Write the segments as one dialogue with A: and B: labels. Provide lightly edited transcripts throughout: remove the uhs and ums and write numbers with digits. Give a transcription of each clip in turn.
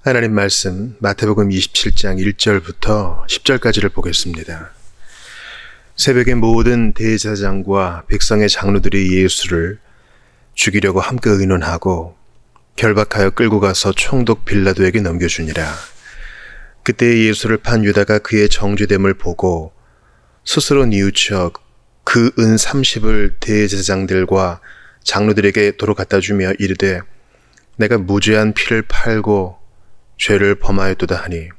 A: 하나님 말씀 마태복음 27장 1절부터 10절까지를 보겠습니다. 새벽에 모든 대제사장과 백성의 장로들이 예수를 죽이려고 함께 의논하고 결박하여 끌고 가서 총독 빌라도에게 넘겨주니라. 그때 예수를 판 유다가 그의 정죄됨을 보고 스스로 뉘우쳐 그 은 30을 대제사장들과 장로들에게 도로 갖다 주며 이르되 내가 무죄한 피를 팔고 죄를 범하였도다 하니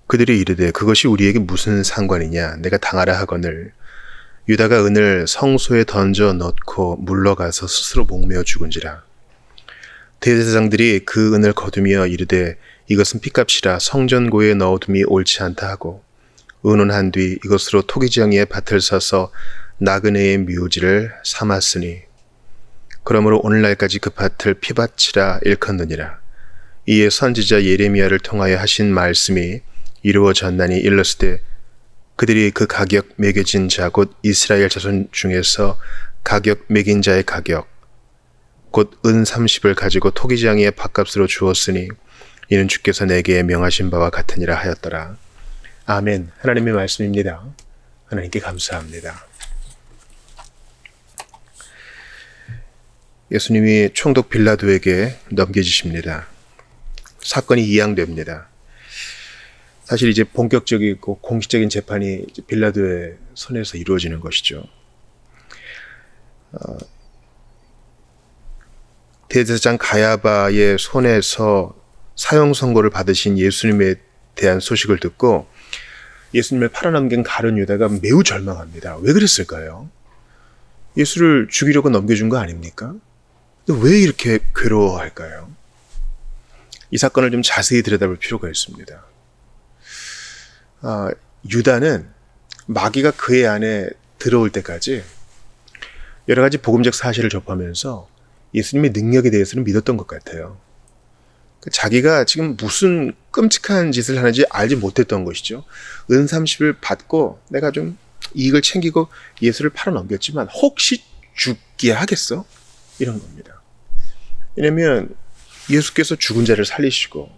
A: 그들이 이르되 그것이 우리에게 무슨 상관이냐 내가 당하라 하거늘 유다가 은을 성소에 던져 넣고 물러가서 스스로 목매어 죽은지라. 대제사장들이 그 은을 거두며 이르되 이것은 핏값이라 성전고에 넣어둠이 옳지 않다 하고 의논한 뒤 이것으로 토기지형의 밭을 사서 나그네의 묘지를 삼았으니 그러므로 오늘날까지 그 밭을 피밭이라 일컫느니라. 이에 선지자 예레미야를 통하여 하신 말씀이 이루어졌나니 일렀으되 그들이 그 가격 매겨진 자 곧 이스라엘 자손 중에서 가격 매긴 자의 가격 곧 은 30을 가지고 토기장이의 밭값으로 주었으니 이는 주께서 내게 명하신 바와 같으니라 하였더라. 아멘. 하나님의 말씀입니다. 하나님께 감사합니다. 예수님이 총독 빌라도에게 넘겨주십니다. 사건이 이양됩니다. 사실 이제 본격적이고 공식적인 재판이 빌라도의 손에서 이루어지는 것이죠. 대제사장 가야바의 손에서 사형 선고를 받으신 예수님에 대한 소식을 듣고 예수님을 팔아넘긴 가룟 유다가 매우 절망합니다. 왜 그랬을까요? 예수를 죽이려고 넘겨준 거 아닙니까? 근데 왜 이렇게 괴로워할까요? 이 사건을 좀 자세히 들여다볼 필요가 있습니다. 유다는 마귀가 그의 안에 들어올 때까지 여러 가지 복음적 사실을 접하면서 예수님의 능력에 대해서는 믿었던 것 같아요. 자기가 지금 무슨 끔찍한 짓을 하는지 알지 못했던 것이죠. 은 30을 받고 내가 좀 이익을 챙기고 예수를 팔아넘겼지만 혹시 죽게 하겠어? 이런 겁니다. 왜냐하면 예수께서 죽은 자를 살리시고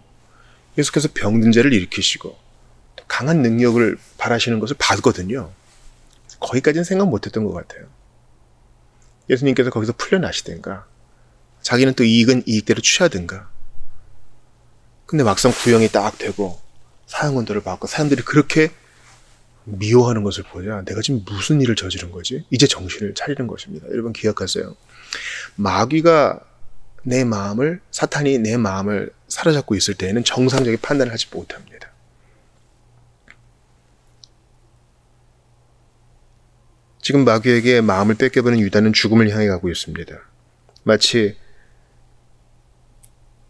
A: 예수께서 병든 자를 일으키시고 강한 능력을 바라시는 것을 봤거든요. 거기까지는 생각 못했던 것 같아요. 예수님께서 거기서 풀려나시든가 자기는 또 이익은 이익대로 취하든가. 근데 막상 구형이 딱 되고 사형언도를 받고 사람들이 그렇게 미워하는 것을 보자 내가 지금 무슨 일을 저지른 거지? 이제 정신을 차리는 것입니다. 여러분 기억하세요. 마귀가 사탄이 내 마음을 사로잡고 있을 때에는 정상적인 판단을 하지 못합니다. 지금 마귀에게 마음을 뺏겨버린 유다는 죽음을 향해 가고 있습니다. 마치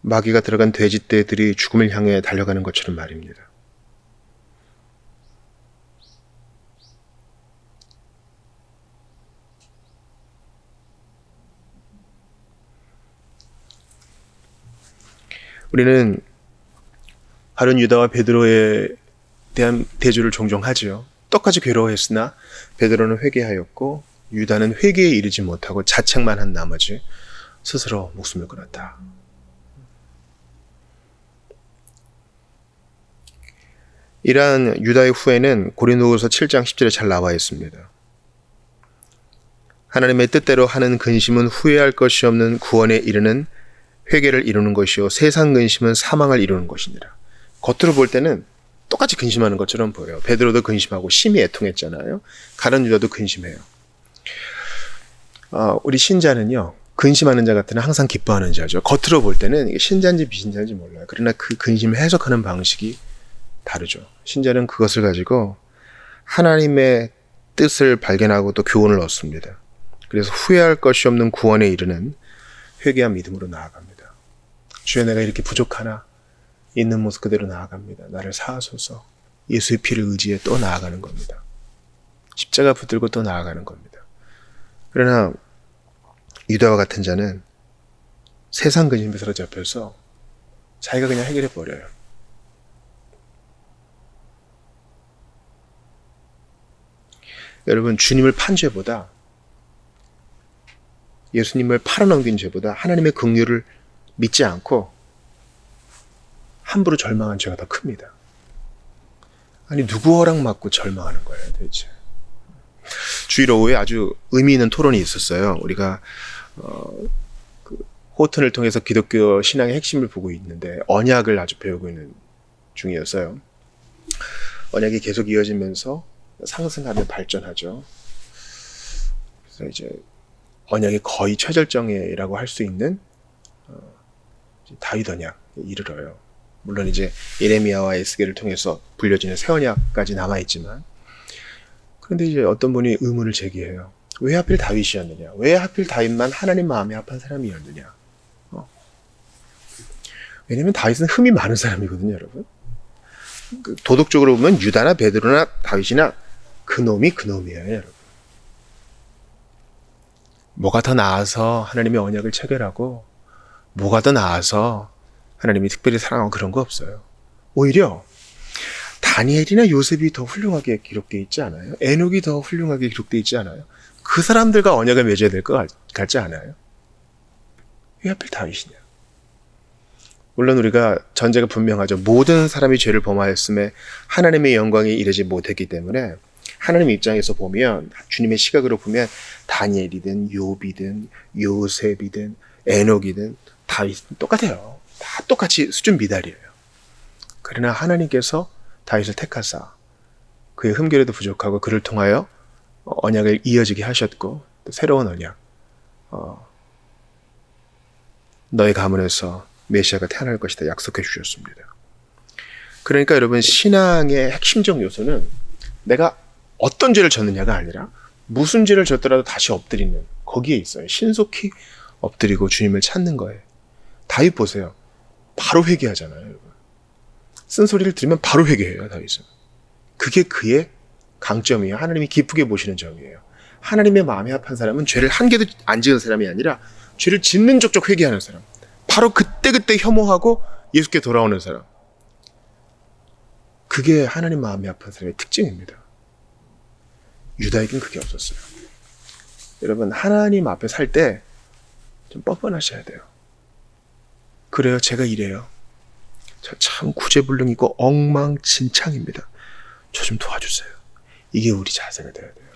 A: 마귀가 들어간 돼지떼들이 죽음을 향해 달려가는 것처럼 말입니다. 우리는 가룟 유다와 베드로에 대한 대조를 종종 하죠. 똑같이 괴로워했으나 베드로는 회개하였고 유다는 회개에 이르지 못하고 자책만 한 나머지 스스로 목숨을 끊었다. 이러한 유다의 후회는 고린도후서 7장 10절에 잘 나와 있습니다. 하나님의 뜻대로 하는 근심은 후회할 것이 없는 구원에 이르는 회개를 이루는 것이요 세상 근심은 사망을 이루는 것이니라. 겉으로 볼 때는 똑같이 근심하는 것처럼 보여요. 베드로도 근심하고 심히 애통했잖아요. 가룟 유다도 근심해요. 우리 신자는요. 근심하는 자 같으나 항상 기뻐하는 자죠. 겉으로 볼 때는 이게 신자인지 비신자인지 몰라요. 그러나 그 근심을 해석하는 방식이 다르죠. 신자는 그것을 가지고 하나님의 뜻을 발견하고 또 교훈을 얻습니다. 그래서 후회할 것이 없는 구원에 이르는 회개한 믿음으로 나아갑니다. 주여 내가 이렇게 부족하나 있는 모습 그대로 나아갑니다. 나를 사하소서. 예수의 피를 의지해 또 나아가는 겁니다. 십자가 붙들고 또 나아가는 겁니다. 그러나 유다와 같은 자는 세상 근심에 사로잡혀서 자기가 그냥 해결해 버려요. 여러분 주님을 판 죄보다 예수님을 팔아넘긴 죄보다 하나님의 긍휼을 믿지 않고 함부로 절망한 죄가 더 큽니다. 아니 누구 허락 받고 절망하는 거예요 도대체. 주일 오후에 아주 의미 있는 토론이 있었어요. 우리가 그 호튼을 통해서 기독교 신앙의 핵심을 보고 있는데 언약을 아주 배우고 있는 중이었어요. 언약이 계속 이어지면서 상승하며 발전하죠. 그래서 이제 언약이 거의 최절정이라고 할 수 있는 다윗 언약에 이르러요. 물론 이제 예레미야와 에스겔을 통해서 불려지는 새 언약까지 남아있지만, 그런데 이제 어떤 분이 의문을 제기해요. 왜 하필 다윗이었느냐? 왜 하필 다윗만 하나님 마음에 합한 사람이었느냐? 왜냐면 다윗은 흠이 많은 사람이거든요, 여러분. 도덕적으로 보면 유다나 베드로나 다윗이나 그놈이에요, 여러분. 뭐가 더 나아서 하나님의 언약을 체결하고 뭐가 더 나아서 하나님이 특별히 사랑하고 그런 거 없어요. 오히려 다니엘이나 요셉이 더 훌륭하게 기록되어 있지 않아요? 에녹이 더 훌륭하게 기록되어 있지 않아요? 그 사람들과 언약을 맺어야 될 것 같지 않아요? 왜 하필 다윗이냐? 물론 우리가 전제가 분명하죠. 모든 사람이 죄를 범하였음에 하나님의 영광에 이르지 못했기 때문에 하나님 입장에서 보면, 주님의 시각으로 보면 다니엘이든 욥이든 요셉이든 에녹이든 다윗은 똑같아요. 다 똑같이 수준 미달이에요. 그러나 하나님께서 다윗을 택하사 그의 흠결에도 부족하고 그를 통하여 언약을 이어지게 하셨고, 또 새로운 언약, 너의 가문에서 메시아가 태어날 것이다 약속해 주셨습니다. 그러니까 여러분, 신앙의 핵심적 요소는 내가 어떤 죄를 졌느냐가 아니라 무슨 죄를 졌더라도 다시 엎드리는, 거기에 있어요. 신속히 엎드리고 주님을 찾는 거예요. 다윗 보세요. 바로 회개하잖아요, 여러분. 쓴소리를 들으면 바로 회개해요, 다윗은. 그게 그의 강점이에요. 하나님이 기쁘게 보시는 점이에요. 하나님의 마음에 합한 사람은 죄를 한 개도 안 지은 사람이 아니라 죄를 짓는 족족 회개하는 사람. 바로 그때그때 혐오하고 예수께 돌아오는 사람. 그게 하나님 마음에 합한 사람의 특징입니다. 유다에겐 그게 없었어요. 여러분, 하나님 앞에 살 때 좀 뻔뻔하셔야 돼요. 그래요, 제가 이래요. 저 참 구제불능이고 엉망진창입니다. 저 좀 도와주세요. 이게 우리 자세가 돼야 돼요.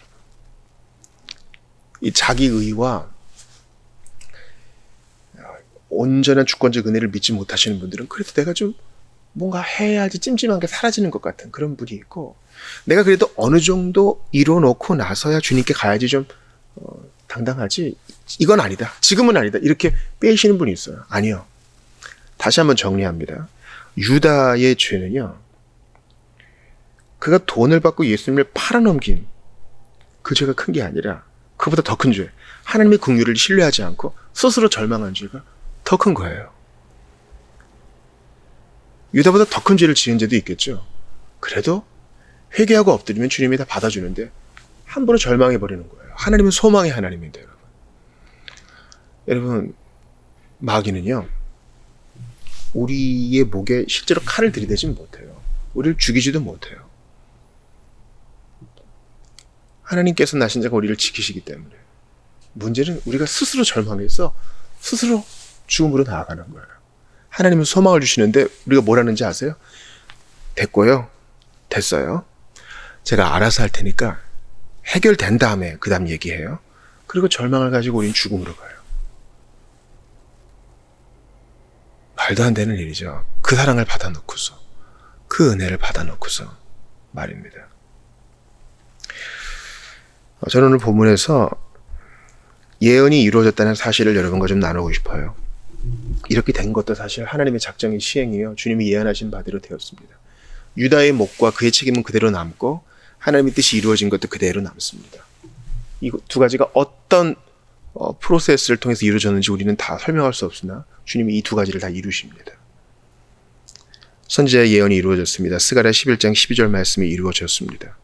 A: 이 자기의와 온전한 주권적 은혜를 믿지 못하시는 분들은 그래도 내가 좀 뭔가 해야지 찜찜한 게 사라지는 것 같은 그런 분이 있고, 내가 그래도 어느 정도 이뤄놓고 나서야 주님께 가야지 좀 당당하지, 이건 아니다, 지금은 아니다, 이렇게 빼시는 분이 있어요. 아니요. 다시 한번 정리합니다. 유다의 죄는요, 그가 돈을 받고 예수님을 팔아넘긴 그 죄가 큰 게 아니라 그보다 더 큰 죄, 하나님의 긍휼을 신뢰하지 않고 스스로 절망한 죄가 더 큰 거예요. 유다보다 더 큰 죄를 지은 죄도 있겠죠. 그래도 회개하고 엎드리면 주님이 다 받아주는데 함부로 절망해버리는 거예요. 하나님은 소망의 하나님인데, 여러분. 여러분, 마귀는요, 우리의 목에 실제로 칼을 들이대진 못해요. 우리를 죽이지도 못해요. 하나님께서 나신 자가 우리를 지키시기 때문에. 문제는 우리가 스스로 절망해서 스스로 죽음으로 나아가는 거예요. 하나님은 소망을 주시는데 우리가 뭘 하는지 아세요? 됐고요. 됐어요. 제가 알아서 할 테니까 해결된 다음에 그 다음 얘기해요. 그리고 절망을 가지고 우리는 죽음으로 가요. 말도 안 되는 일이죠. 그 사랑을 받아놓고서, 그 은혜를 받아놓고서 말입니다. 저는 오늘 본문에서 예언이 이루어졌다는 사실을 여러분과 좀 나누고 싶어요. 이렇게 된 것도 사실 하나님의 작정의 시행이요, 주님이 예언하신 바대로 되었습니다. 유다의 몫과 그의 책임은 그대로 남고 하나님의 뜻이 이루어진 것도 그대로 남습니다. 이 두 가지가 어떤 프로세스를 통해서 이루어졌는지 우리는 다 설명할 수 없으나 주님이 이 두 가지를 다 이루십니다. 선지자의 예언이 이루어졌습니다. 스가랴 11장 12절 말씀이 이루어졌습니다.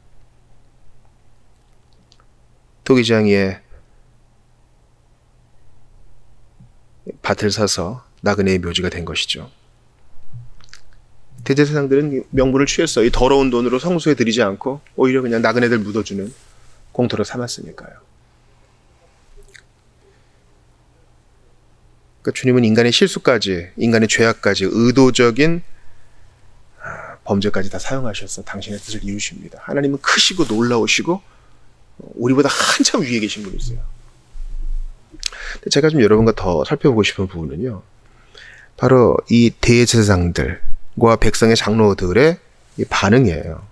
A: 토기장이의 밭을 사서 나그네의 묘지가 된 것이죠. 대제사장들은 명분을 취했어요. 이 더러운 돈으로 성소에 드리지 않고 오히려 그냥 나그네들 묻어주는 공터로 삼았으니까요. 그러니까 주님은 인간의 실수까지, 인간의 죄악까지 의도적인 범죄까지 다 사용하셔서 당신의 뜻을 이루십니다. 하나님은 크시고 놀라우시고 우리보다 한참 위에 계신 분이세요. 제가 좀 여러분과 더 살펴보고 싶은 부분은요, 바로 이 대제사장들과 백성의 장로들의 이 반응이에요.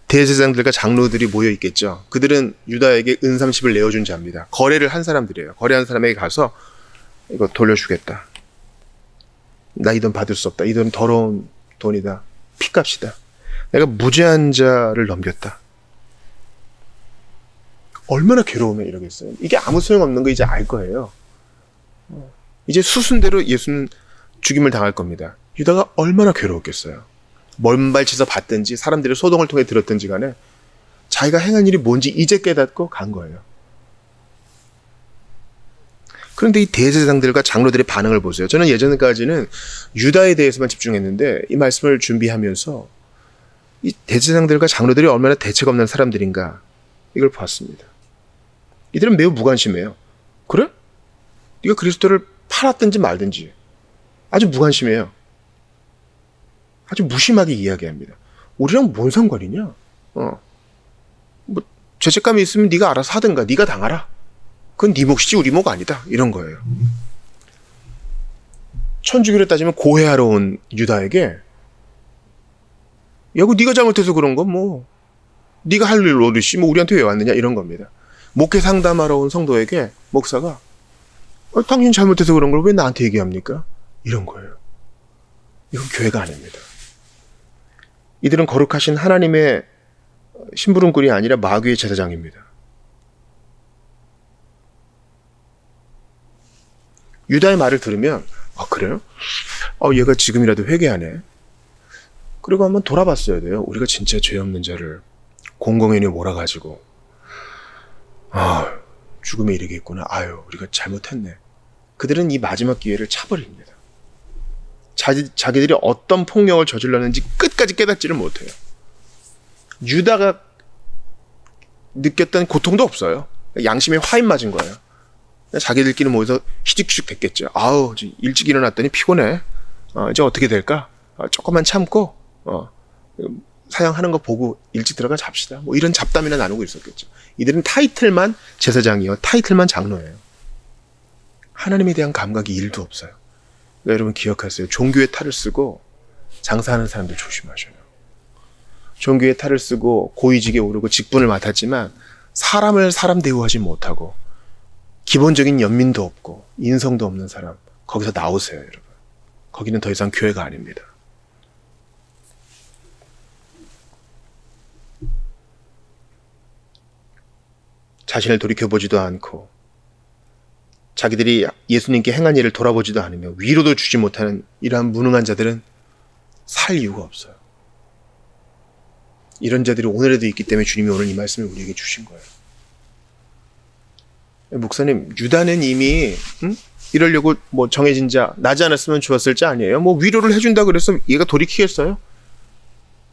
A: 대제사장들과 장로들이 모여 있겠죠. 그들은 유다에게 은 30을 내어준 자입니다. 거래를 한 사람들이에요. 거래한 사람에게 가서 이거 돌려주겠다. 나 이 돈 받을 수 없다. 이 돈은 더러운 돈이다. 피값이다. 내가 무죄한 자를 넘겼다. 얼마나 괴로우면 이러겠어요. 이게 아무 소용없는 거 이제 알 거예요. 이제 수순대로 예수는 죽임을 당할 겁니다. 유다가 얼마나 괴로웠겠어요. 먼발치서 봤든지 사람들의 소동을 통해 들었든지 간에 자기가 행한 일이 뭔지 이제 깨닫고 간 거예요. 그런데 이 대제사장들과 장로들의 반응을 보세요. 저는 예전까지는 유다에 대해서만 집중했는데 이 말씀을 준비하면서 이 대제사장들과 장로들이 얼마나 대책 없는 사람들인가 이걸 봤습니다. 이들은 매우 무관심해요. 그래? 네가 그리스도를 팔았든지 말든지 아주 무관심해요. 아주 무심하게 이야기합니다. 우리랑 뭔 상관이냐? 뭐 죄책감이 있으면 네가 알아서 하든가, 네가 당하라. 그건 네 몫이지 우리 몫 아니다. 이런 거예요. 천주교로 따지면 고해하러 온 유다에게 야, 그 네가 잘못해서 그런 건 뭐 네가 할 일 오듯이 뭐 우리한테 왜 왔느냐 이런 겁니다. 목회 상담하러 온 성도에게 목사가 당신 잘못해서 그런 걸 왜 나한테 얘기합니까? 이런 거예요. 이건 교회가 아닙니다. 이들은 거룩하신 하나님의 심부름꾼이 아니라 마귀의 제사장입니다. 유다의 말을 들으면 그래요? 얘가 지금이라도 회개하네. 그리고 한번 돌아봤어야 돼요. 우리가 진짜 죄 없는 자를 공공연히 몰아가지고 죽음에 이르겠구나. 우리가 잘못했네. 그들은 이 마지막 기회를 차버립니다. 자기들이 어떤 폭력을 저질렀는지 끝까지 깨닫지를 못해요. 유다가 느꼈던 고통도 없어요. 양심에 화인 맞은 거예요. 자기들끼리 모여서 희죽희죽 됐겠죠. 일찍 일어났더니 피곤해. 이제 어떻게 될까? 조금만 참고 사형하는 거 보고 일찍 들어가 잡시다. 뭐 이런 잡담이나 나누고 있었겠죠. 이들은 타이틀만 제사장이요, 타이틀만 장로예요. 하나님에 대한 감각이 1도 없어요. 그러니까 여러분 기억하세요. 종교의 탈을 쓰고 장사하는 사람들 조심하셔요. 종교의 탈을 쓰고 고위직에 오르고 직분을 맡았지만 사람을 사람 대우하지 못하고 기본적인 연민도 없고 인성도 없는 사람, 거기서 나오세요, 여러분. 거기는 더 이상 교회가 아닙니다. 자신을 돌이켜보지도 않고 자기들이 예수님께 행한 일을 돌아보지도 않으며 위로도 주지 못하는 이러한 무능한 자들은 살 이유가 없어요. 이런 자들이 오늘에도 있기 때문에 주님이 오늘 이 말씀을 우리에게 주신 거예요. 목사님, 유다는 이미 이러려고 뭐 정해진 자, 나지 않았으면 좋았을 자 아니에요? 뭐 위로를 해준다 그래서 얘가 돌이키겠어요?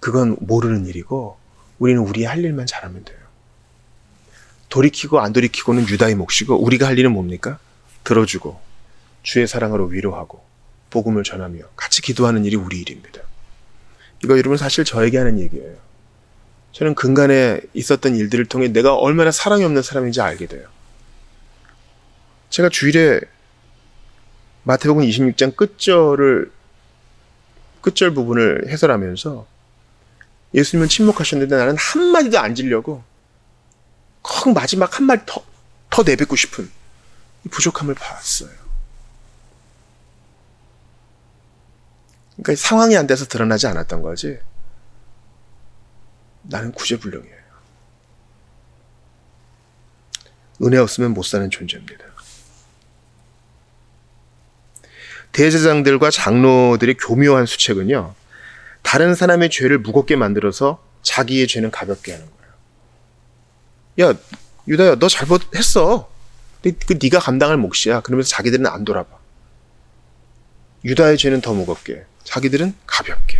A: 그건 모르는 일이고 우리는 우리의 할 일만 잘하면 돼요. 돌이키고 안 돌이키고는 유다의 몫이고 우리가 할 일은 뭡니까? 들어주고 주의 사랑으로 위로하고 복음을 전하며 같이 기도하는 일이 우리 일입니다. 이거 여러분 사실 저에게 하는 얘기예요. 저는 근간에 있었던 일들을 통해 내가 얼마나 사랑이 없는 사람인지 알게 돼요. 제가 주일에 마태복음 26장 끝절 부분을 해설하면서 예수님은 침묵하셨는데 나는 한마디도 안 지려고 꼭 마지막 한마디 더 내뱉고 싶은 이 부족함을 봤어요. 그러니까 상황이 안 돼서 드러나지 않았던 거지. 나는 구제불능이에요. 은혜 없으면 못 사는 존재입니다. 대제사장들과 장로들의 교묘한 수책은요, 다른 사람의 죄를 무겁게 만들어서 자기의 죄는 가볍게 하는 거예요. 야, 유다야, 너 잘못했어. 근데 네가 감당할 몫이야. 그러면서 자기들은 안 돌아봐. 유다의 죄는 더 무겁게, 자기들은 가볍게.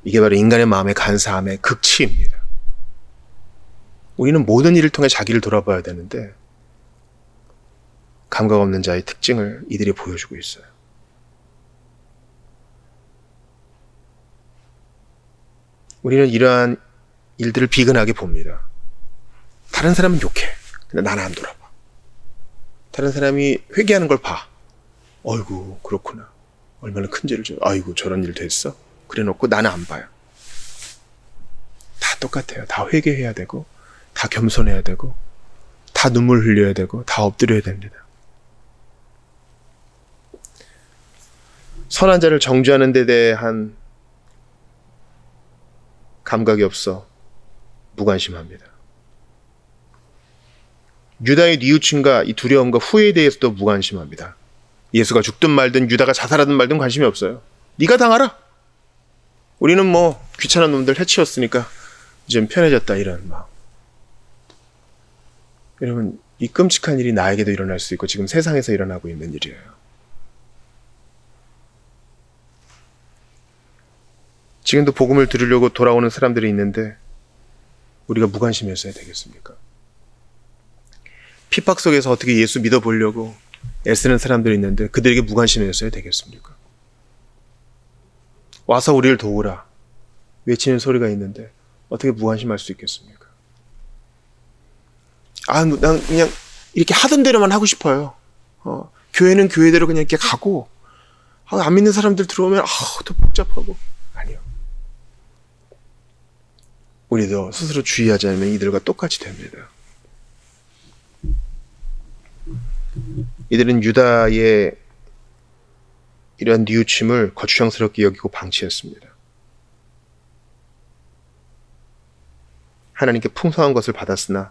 A: 이게 바로 인간의 마음의 간사함의 극치입니다. 우리는 모든 일을 통해 자기를 돌아봐야 되는데 감각 없는 자의 특징을 이들이 보여주고 있어요. 우리는 이러한 일들을 비근하게 봅니다. 다른 사람은 욕해. 근데 나는 안 돌아봐. 다른 사람이 회개하는 걸 봐. 어이구, 그렇구나. 얼마나 큰 죄를 져. 아이고, 저런 일도 했어? 그래 놓고 나는 안 봐요. 다 똑같아요. 다 회개해야 되고, 다 겸손해야 되고, 다 눈물 흘려야 되고, 다 엎드려야 됩니다. 선한 자를 정죄하는 데 대한 감각이 없어 무관심합니다. 유다의 뉘우침과 이 두려움과 후회에 대해서도 무관심합니다. 예수가 죽든 말든 유다가 자살하든 말든 관심이 없어요. 네가 당하라. 우리는 뭐 귀찮은 놈들 해치웠으니까 좀 편해졌다, 이런 마음. 여러분, 이 끔찍한 일이 나에게도 일어날 수 있고 지금 세상에서 일어나고 있는 일이에요. 지금도 복음을 들으려고 돌아오는 사람들이 있는데 우리가 무관심했어야 되겠습니까? 핍박 속에서 어떻게 예수 믿어보려고 애쓰는 사람들이 있는데 그들에게 무관심했어야 되겠습니까? 와서 우리를 도우라 외치는 소리가 있는데 어떻게 무관심할 수 있겠습니까? 난 그냥 이렇게 하던 대로만 하고 싶어요. 교회는 교회대로 그냥 이렇게 가고, 안 믿는 사람들 들어오면 더 복잡하고. 아니요. 우리도 스스로 주의하지 않으면 이들과 똑같이 됩니다. 이들은 유다의 이러한 뉘우침을 거추장스럽게 여기고 방치했습니다. 하나님께 풍성한 것을 받았으나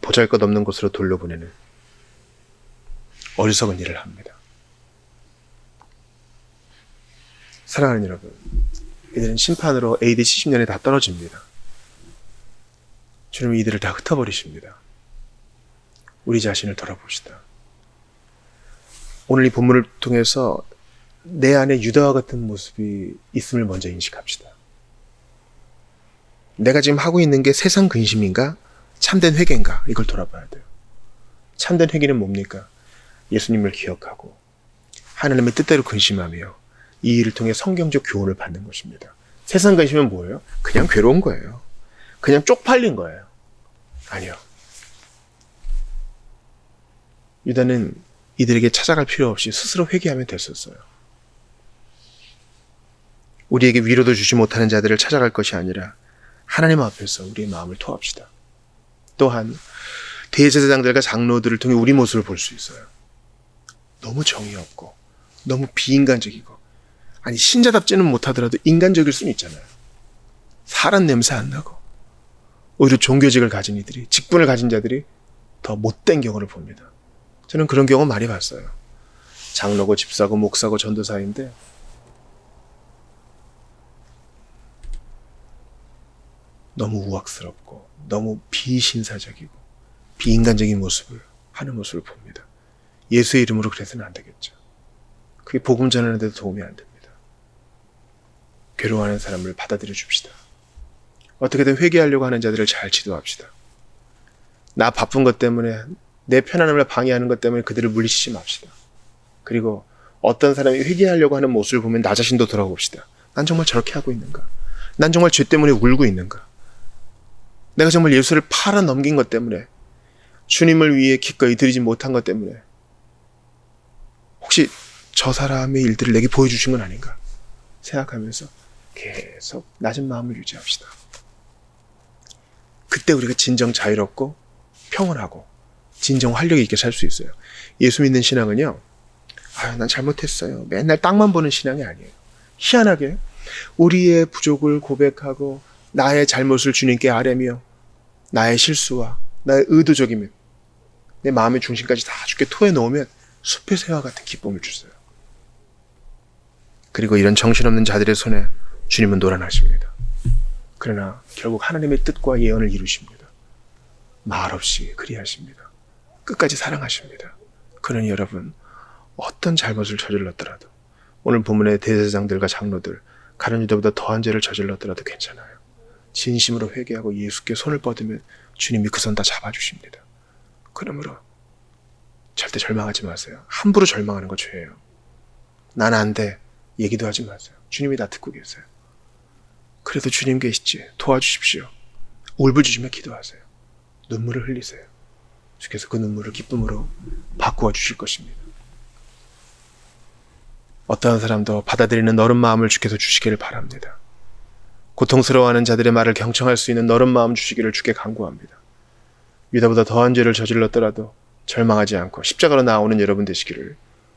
A: 보잘것없는 곳으로 돌려보내는 어리석은 일을 합니다. 사랑하는 여러분, 이들은 심판으로 AD 70년에 다 떨어집니다. 주님은 이들을 다 흩어버리십니다. 우리 자신을 돌아봅시다. 오늘 이 본문을 통해서 내 안에 유다와 같은 모습이 있음을 먼저 인식합시다. 내가 지금 하고 있는 게 세상 근심인가? 참된 회개인가? 이걸 돌아봐야 돼요. 참된 회개는 뭡니까? 예수님을 기억하고 하나님의 뜻대로 근심하며 이 일을 통해 성경적 교훈을 받는 것입니다. 세상 근심은 뭐예요? 그냥 괴로운 거예요. 그냥 쪽팔린 거예요. 아니요. 유다는 이들에게 찾아갈 필요 없이 스스로 회개하면 됐었어요. 우리에게 위로도 주지 못하는 자들을 찾아갈 것이 아니라 하나님 앞에서 우리의 마음을 토합시다. 또한 대제사장들과 장로들을 통해 우리 모습을 볼 수 있어요. 너무 정이 없고 너무 비인간적이고, 아니 신자답지는 못하더라도 인간적일 수는 있잖아요. 사람 냄새 안 나고 오히려 종교직을 가진 이들이, 직분을 가진 자들이 더 못된 경우를 봅니다. 저는 그런 경우 많이 봤어요. 장로고 집사고 목사고 전도사인데 너무 우악스럽고 너무 비신사적이고 비인간적인 모습을 하는 모습을 봅니다. 예수의 이름으로 그래서는 안 되겠죠. 그게 복음 전하는 데도 도움이 안 됩니다. 괴로워하는 사람을 받아들여 줍시다. 어떻게든 회개하려고 하는 자들을 잘 지도합시다. 나 바쁜 것 때문에, 내 편안함을 방해하는 것 때문에 그들을 물리치지 맙시다. 그리고 어떤 사람이 회개하려고 하는 모습을 보면 나 자신도 돌아봅시다. 난 정말 저렇게 하고 있는가? 난 정말 죄 때문에 울고 있는가? 내가 정말 예수를 팔아 넘긴 것 때문에, 주님을 위해 기꺼이 드리지 못한 것 때문에 혹시 저 사람의 일들을 내게 보여주신 건 아닌가 생각하면서 계속 낮은 마음을 유지합시다. 그때 우리가 진정 자유롭고 평온하고 진정 활력 있게 살 수 있어요. 예수 믿는 신앙은요, 난 잘못했어요, 맨날 땅만 보는 신앙이 아니에요. 희한하게 우리의 부족을 고백하고 나의 잘못을 주님께 아뢰며 나의 실수와 나의 의도적이면 내 마음의 중심까지 다 주께 토해놓으면 숲의 새와 같은 기쁨을 주세요. 그리고 이런 정신없는 자들의 손에 주님은 놀아나십니다. 그러나 결국 하나님의 뜻과 예언을 이루십니다. 말없이 그리하십니다. 끝까지 사랑하십니다. 그러니 여러분, 어떤 잘못을 저질렀더라도, 오늘 본문의 대제사장들과 장로들 가룟 유다보다 더한 죄를 저질렀더라도 괜찮아요. 진심으로 회개하고 예수께 손을 뻗으면 주님이 그 손 다 잡아주십니다. 그러므로 절대 절망하지 마세요. 함부로 절망하는 거 죄예요. 난 안 돼 얘기도 하지 마세요. 주님이 다 듣고 계세요. 그래도 주님 계시지. 도와주십시오. 울부짖으며 기도하세요. 눈물을 흘리세요. 주께서 그 눈물을 기쁨으로 바꾸어 주실 것입니다. 어떠한 사람도 받아들이는 너른 마음을 주께서 주시기를 바랍니다. 고통스러워하는 자들의 말을 경청할 수 있는 너른 마음 주시기를 주께 간구합니다. 유다보다 더한 죄를 저질렀더라도 절망하지 않고 십자가로 나오는 여러분 되시기를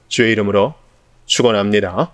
A: 주의 이름으로 축원합니다.